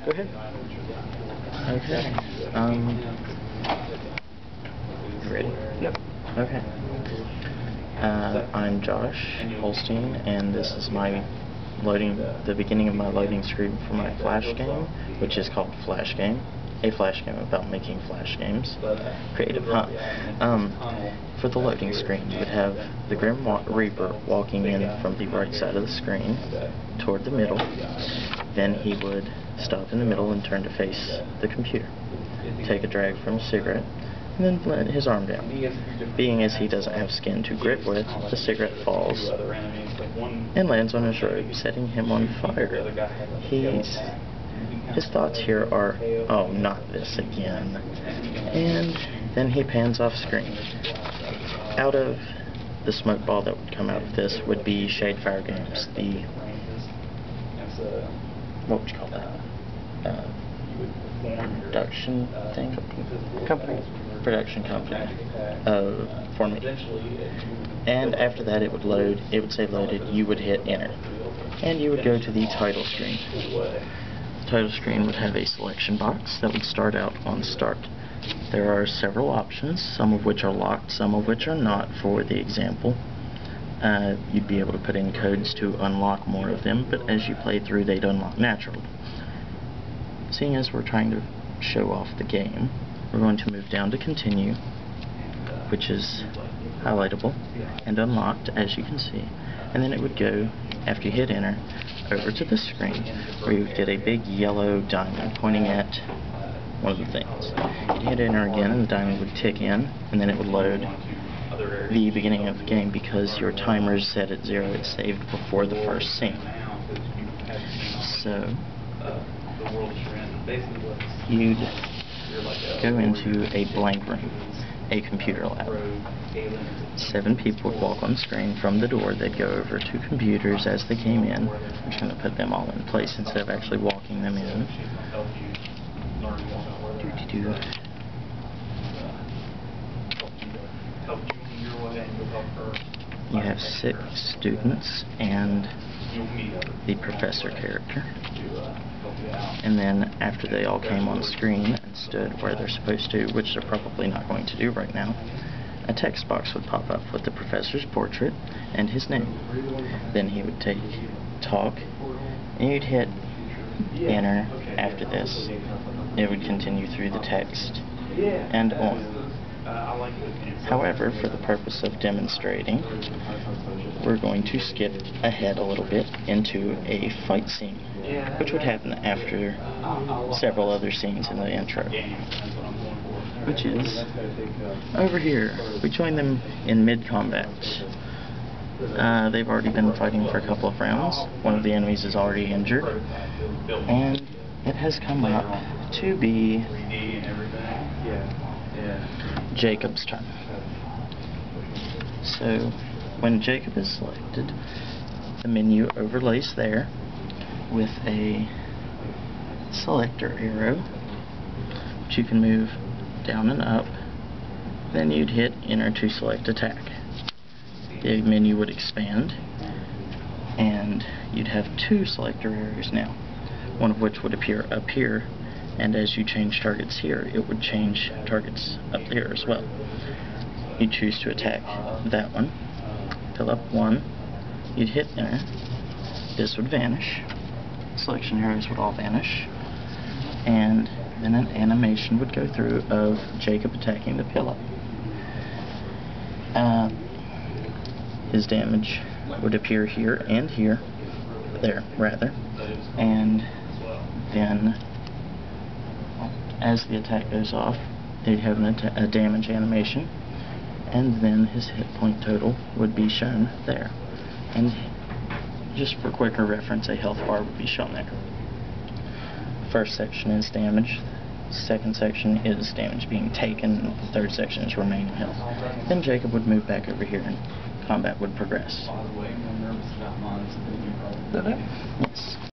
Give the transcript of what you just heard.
Go ahead. Okay. You ready? Yep. Okay. I'm Josh Holstein, and this is my the beginning of my loading screen for my Flash game, which is called Flash Game. A Flash game about making Flash games. Creative, huh? For the loading screen, you would have the Grim Reaper walking in from the right side of the screen toward the middle. Then he would stop in the middle and turn to face the computer. Take a drag from a cigarette, and then let his arm down. Being as he doesn't have skin to grip with, the cigarette falls and lands on his robe, setting him on fire. His thoughts here are, oh, not this again. And then he pans off screen. Out of the smoke ball that would come out of this would be SpitFire Games, the, what would you call that? Production thing? Production company for me. And after that it would load, it would say loaded, you would hit enter. And you would go to the title screen. The title screen would have a selection box that would start out on start. There are several options, some of which are locked, some of which are not. For the example, you'd be able to put in codes to unlock more of them, but as you play through they'd unlock naturally. Seeing as we're trying to show off the game, we're going to move down to continue, which is highlightable and unlocked, as you can see, and then it would go, after you hit enter, over to the screen where you would get a big yellow diamond pointing at one of the things. You'd hit enter again and the diamond would tick in, and then it would load the beginning of the game. Because your timer is set at 0, it's saved before the first scene. So you'd go into a blank room, a computer lab. 7 people would walk on screen from the door. They'd go over to computers as they came in. I'm trying to put them all in place instead of actually walking them in. You have 6 students and the professor character. And then after they all came on screen and stood where they're supposed to, which they're probably not going to do right now, a text box would pop up with the professor's portrait and his name. Then he would talk, and you'd hit enter after this. It would continue through the text and on. However, for the purpose of demonstrating, we're going to skip ahead a little bit into a fight scene, which would happen after several other scenes in the intro, which is over here. We join them in mid-combat. They've already been fighting for a couple of rounds. One of the enemies is already injured, and it has come up to be Jacob's turn. So when Jacob is selected, the menu overlays there with a selector arrow, which you can move down and up. Then you'd hit enter to select attack. The menu would expand, and you'd have 2 selector arrows now, one of which would appear up here, and as you change targets here, it would change targets up there as well. You choose to attack that one, fill up 1, you'd hit enter, this would vanish, selection arrows would all vanish, and then an animation would go through of Jacob attacking the pillow. His damage would appear here and here, there rather, and then as the attack goes off, they'd have a damage animation, and then his hit point total would be shown there. And just for quicker reference, a health bar would be shown there. First section is damage, second section is damage being taken, the third section is remaining health. Then Jacob would move back over here and combat would progress. Is that it? Yes.